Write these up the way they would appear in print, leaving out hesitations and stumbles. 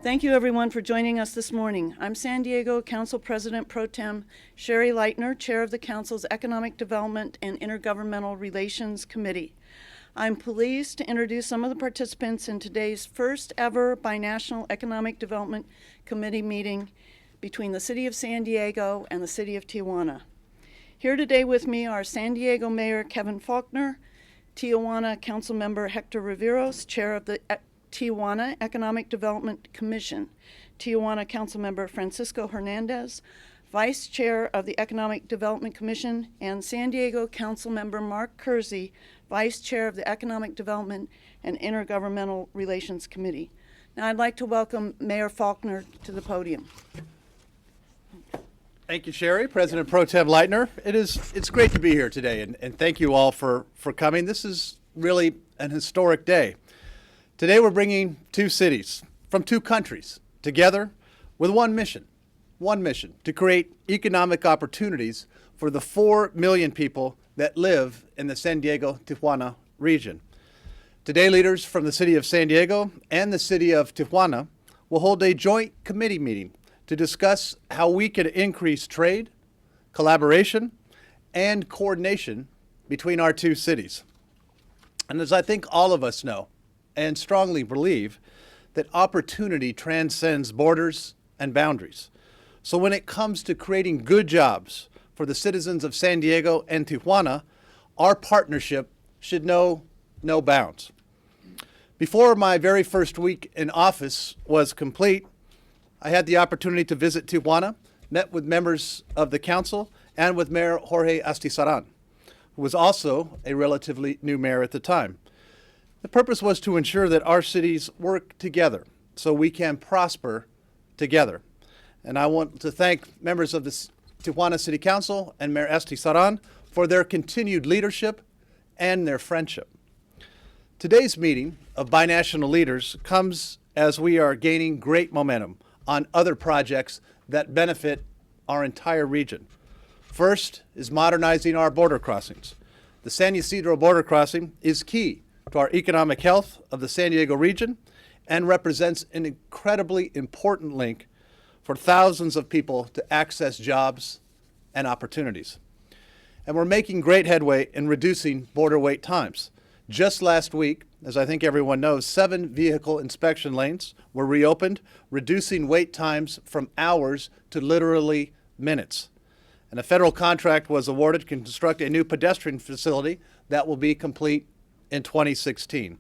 Thank you, everyone, for joining us this morning. I'm San Diego Council President Pro Tem Sherry Leitner, Chair of the Council's Economic Development and Intergovernmental Relations Committee. I'm pleased to introduce some of the participants in today's first ever Binational Economic Development Committee meeting between the City of San Diego and the City of Tijuana. Here today with me are San Diego Mayor Kevin Faulkner, Tijuana Councilmember Hector Riveros, Chair of the Tijuana Economic Development Commission, Tijuana Councilmember Francisco Hernandez, Vice Chair of the Economic Development Commission, and San Diego Councilmember Mark Kersey, Vice Chair of the Economic Development and Intergovernmental Relations Committee. Now I'd like to welcome Mayor Faulkner to the podium. Thank you, Sherry. President Pro Tem Leitner. It's great to be here today, and thank you all for coming. This is really an historic day. Today we're bringing two cities from two countries together with one mission to create economic opportunities for the 4 million people that live in the San Diego-Tijuana region. Today, leaders from the City of San Diego and the City of Tijuana will hold a joint committee meeting to discuss how we can increase trade, collaboration, and coordination between our two cities. And as I think all of us know, and strongly believe, that opportunity transcends borders and boundaries. So when it comes to creating good jobs for the citizens of San Diego and Tijuana, our partnership should know no bounds. Before my very first week in office was complete, I had the opportunity to visit Tijuana, met with members of the council, and with Mayor Jorge Astizaran, who was also a relatively new mayor at the time. The purpose was to ensure that our cities work together so we can prosper together. And I want to thank members of the Tijuana City Council and Mayor Astizaran for their continued leadership and their friendship. Today's meeting of binational leaders comes as we are gaining great momentum on other projects that benefit our entire region. First is modernizing our border crossings. The San Ysidro border crossing is key to our economic health of the San Diego region and represents an incredibly important link for thousands of people to access jobs and opportunities. And we're making great headway in reducing border wait times. Just last week, as I think everyone knows, 7 vehicle inspection lanes were reopened, reducing wait times from hours to literally minutes. And a federal contract was awarded to construct a new pedestrian facility that will be complete in 2016.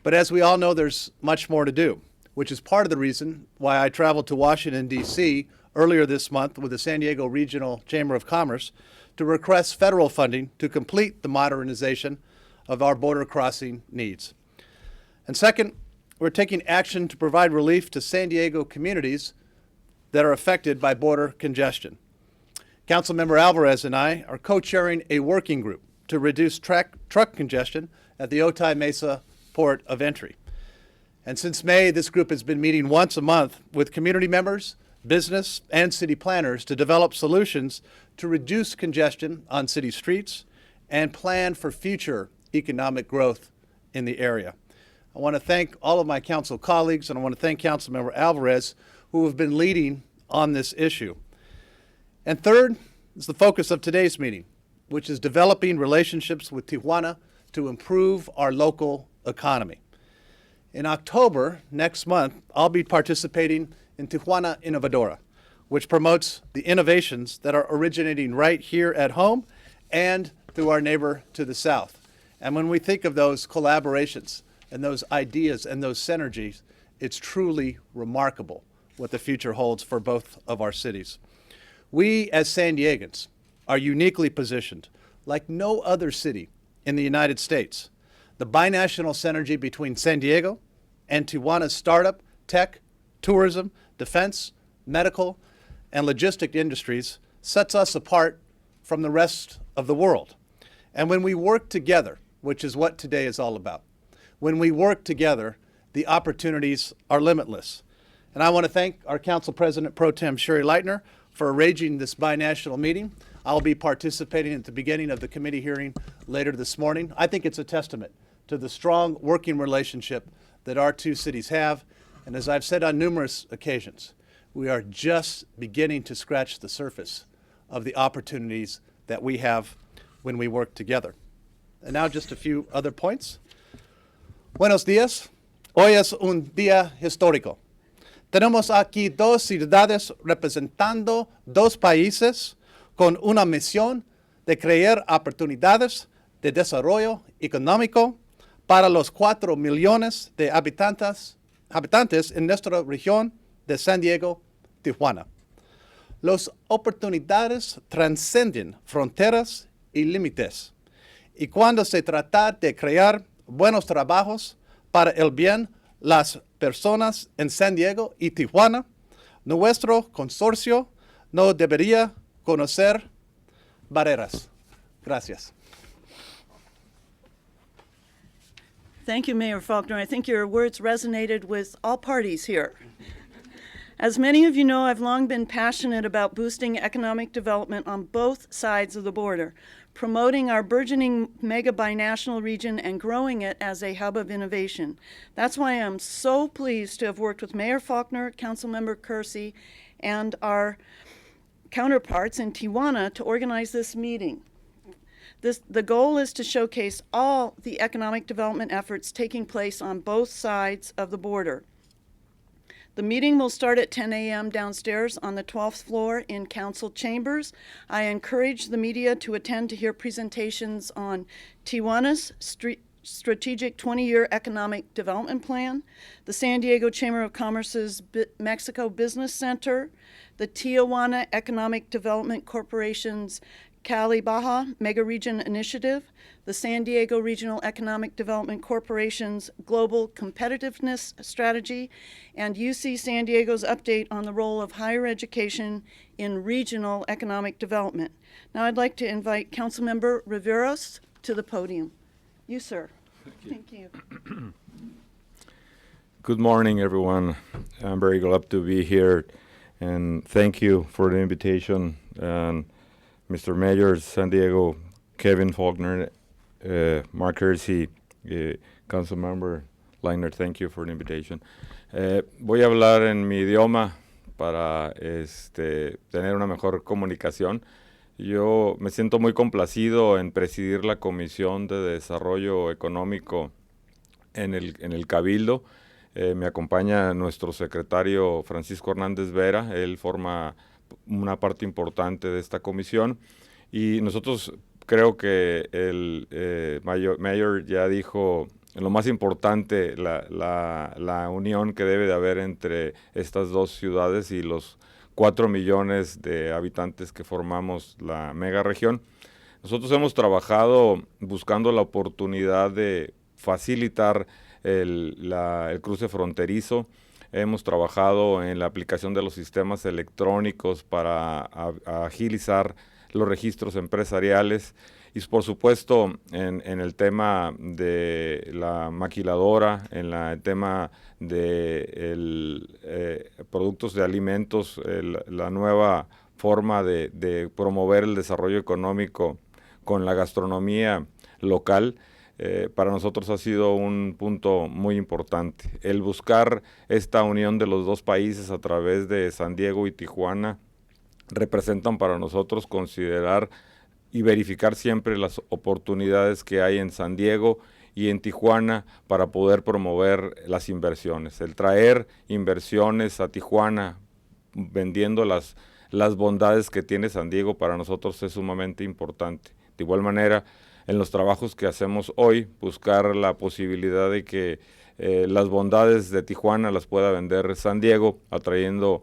But as we all know, there's much more to do, which is part of the reason why I traveled to Washington, D.C. earlier this month with the San Diego Regional Chamber of Commerce to request federal funding to complete the modernization of our border crossing needs. And second, we're taking action to provide relief to San Diego communities that are affected by border congestion. Councilmember Alvarez and I are co-chairing a working group to reduce truck congestion at the Otay Mesa port of entry. And since May, this group has been meeting once a month with community members, business, and city planners to develop solutions to reduce congestion on city streets and plan for future economic growth in the area. I want to thank all of my council colleagues, and I want to thank Councilmember Alvarez, who have been leading on this issue. And third is the focus of today's meeting, which is developing relationships with Tijuana to improve our local economy. In October, next month, I'll be participating in Tijuana Innovadora, which promotes the innovations that are originating right here at home and through our neighbor to the south. And when we think of those collaborations and those ideas and those synergies, it's truly remarkable what the future holds for both of our cities. We, as San Diegans, are uniquely positioned, like no other city in the United States. The binational synergy between San Diego and Tijuana's startup, tech, tourism, defense, medical, and logistic industries sets us apart from the rest of the world. And when we work together, which is what today is all about, when we work together, the opportunities are limitless. And I want to thank our Council President Pro Tem Sherry Leitner for arranging this binational meeting. I'll be participating at the beginning of the committee hearing later this morning. I think it's a testament to the strong working relationship that our two cities have And as I've said on numerous occasions, we are just beginning to scratch the surface of the opportunities that we have when we work together. And now just a few other points. Buenos días. Hoy es un día histórico. Tenemos aquí dos ciudades representando dos países con una misión de crear oportunidades de desarrollo económico para los 4 millones de habitantes en nuestra región de San Diego, Tijuana. Las oportunidades trascienden fronteras y límites. Y cuando se trata de crear buenos trabajos para el bien de las personas en San Diego y Tijuana, nuestro consorcio no debería conocer barreras. Gracias. Thank you, Mayor Faulkner. I think your words resonated with all parties here. As many of you know, I've long been passionate about boosting economic development on both sides of the border, promoting our burgeoning mega binational region and growing it as a hub of innovation. That's why I'm so pleased to have worked with Mayor Faulkner, Councilmember Kersey, and our counterparts in Tijuana to organize this meeting. The goal is to showcase all the economic development efforts taking place on both sides of the border. The meeting will start at 10 a.m. downstairs on the 12th floor in council chambers. I encourage the media to attend to hear presentations on Tijuana's strategic 20-year economic development plan, the San Diego Chamber of Commerce's Mexico Business Center, the Tijuana Economic Development Corporation's Cali Baja Mega Region Initiative, the San Diego Regional Economic Development Corporation's Global Competitiveness Strategy, and UC San Diego's update on the role of higher education in regional economic development. Now I'd like to invite Councilmember Riveros to the podium. You, sir. Thank you. Good morning, everyone. I'm very glad to be here, and thank you for the invitation. And Mr. Mayor, San Diego, Kevin Faulkner, Mark Kersey, Councilmember Leitner, thank you for the invitation. Voy a hablar en mi idioma para tener una mejor comunicación. Yo me siento muy complacido en presidir la Comisión de Desarrollo Económico en el Cabildo. Me acompaña nuestro secretario Francisco Hernández Vera. Él forma una parte importante de esta comisión, y nosotros creo que el mayor ya dijo lo más importante, la unión que debe de haber entre estas dos ciudades y los 4 millones de habitantes que formamos la mega región. Nosotros hemos trabajado buscando la oportunidad de facilitar el cruce fronterizo. Hemos trabajado en la aplicación de los sistemas electrónicos para agilizar los registros empresariales y, por supuesto, en el tema de la maquiladora, en el tema de productos de alimentos, la nueva forma de promover el desarrollo económico con la gastronomía local. Para nosotros ha sido un punto muy importante. El buscar esta unión de los dos países a través de San Diego y Tijuana representan para nosotros considerar y verificar siempre las oportunidades que hay en San Diego y en Tijuana para poder promover las inversiones. El traer inversiones a Tijuana vendiendo las bondades que tiene San Diego para nosotros es sumamente importante. De igual manera, en los trabajos que hacemos hoy, buscar la posibilidad de que las bondades de Tijuana las pueda vender San Diego, atrayendo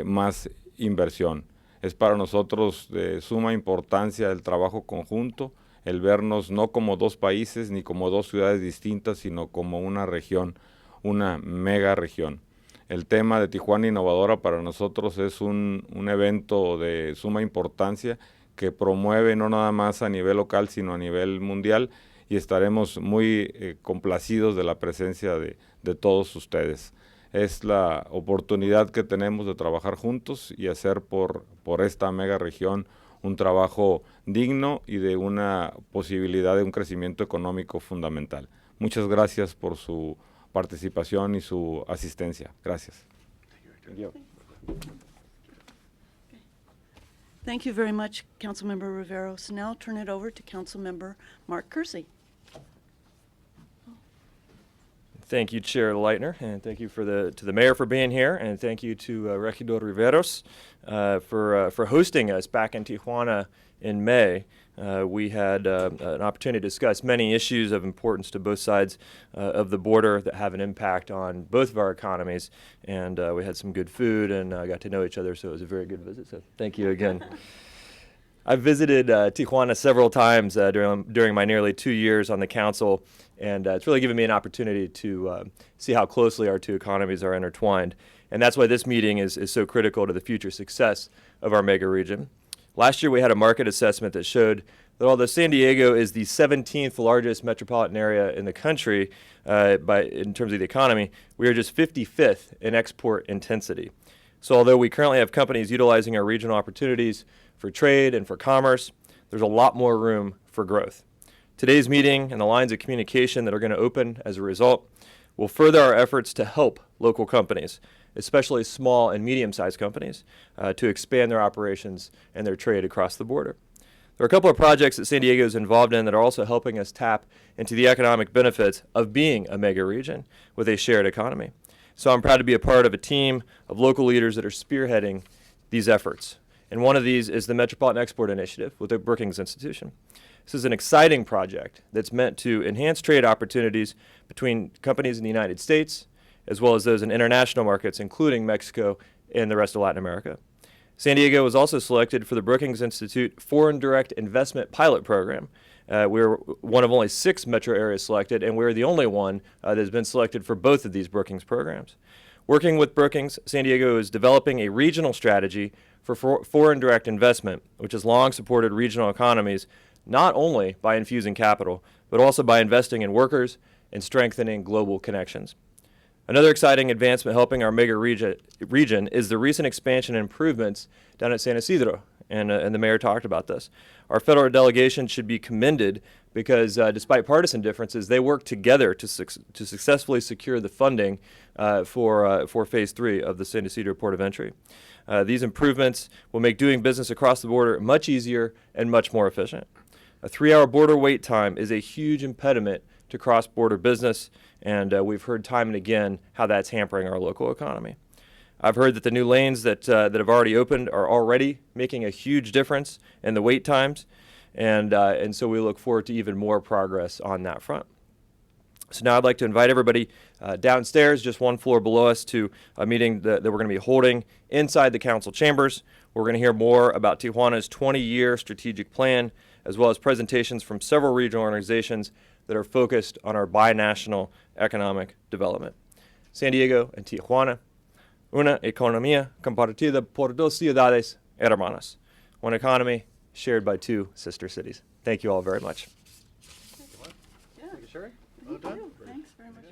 más inversión. Es para nosotros de suma importancia el trabajo conjunto, el vernos no como dos países ni como dos ciudades distintas, sino como una región, una mega región. El tema de Tijuana Innovadora para nosotros es un evento de suma importancia que promueve no nada más a nivel local, sino a nivel mundial, y estaremos muy complacidos de la presencia de todos ustedes. Es la oportunidad que tenemos de trabajar juntos y hacer por esta mega región un trabajo digno y de una posibilidad de un crecimiento económico fundamental. Muchas gracias por su participación y su asistencia. Gracias. Thank you very much, Councilmember Rivero. So now I'll turn it over to Councilmember Mark Kersey. Thank you, Chair Leitner, and thank you to the mayor for being here, and thank you to Regidor Riveros for hosting us back in Tijuana in May. We had an opportunity to discuss many issues of importance to both sides of the border that have an impact on both of our economies, and we had some good food and got to know each other, so it was a very good visit, so thank you again. I've visited Tijuana several times during my nearly 2 years on the council, and it's really given me an opportunity to see how closely our two economies are intertwined. And that's why this meeting is so critical to the future success of our mega region. Last year we had a market assessment that showed that although San Diego is the 17th largest metropolitan area in the country in terms of the economy, we are just 55th in export intensity. So although we currently have companies utilizing our regional opportunities for trade and for commerce, there's a lot more room for growth. Today's meeting and the lines of communication that are going to open as a result will further our efforts to help local companies, especially small and medium-sized companies, to expand their operations and their trade across the border. There are a couple of projects that San Diego is involved in that are also helping us tap into the economic benefits of being a mega region with a shared economy. So I'm proud to be a part of a team of local leaders that are spearheading these efforts. And one of these is the Metropolitan Export Initiative with the Brookings Institution. This is an exciting project that's meant to enhance trade opportunities between companies in the United States, as well as those in international markets, including Mexico and the rest of Latin America. San Diego was also selected for the Brookings Institute Foreign Direct Investment Pilot Program. We're one of only 6 metro areas selected, and we're the only one that has been selected for both of these Brookings programs. Working with Brookings, San Diego is developing a regional strategy for foreign direct investment, which has long supported regional economies, not only by infusing capital, but also by investing in workers and strengthening global connections. Another exciting advancement helping our mega region is the recent expansion and improvements down at San Isidro, and the mayor talked about this. Our federal delegation should be commended because despite partisan differences, they worked together to successfully secure the funding for Phase 3 of the San Isidro Port of Entry. These improvements will make doing business across the border much easier and much more efficient. A 3-hour border wait time is a huge impediment to cross-border business, and we've heard time and again how that's hampering our local economy. I've heard that the new lanes that have already opened are already making a huge difference in the wait times, and so we look forward to even more progress on that front. So now I'd like to invite everybody downstairs, just one floor below us, to a meeting that we're going to be holding inside the council chambers. We're going to hear more about Tijuana's 20-year strategic plan, as well as presentations from several regional organizations that are focused on our binational economic development. San Diego and Tijuana, una economía compartida por dos ciudades hermanas. One economy shared by 2 sister cities. Thank you all very much. Yeah. Thank you, Sherry. Thank you. Thanks very much.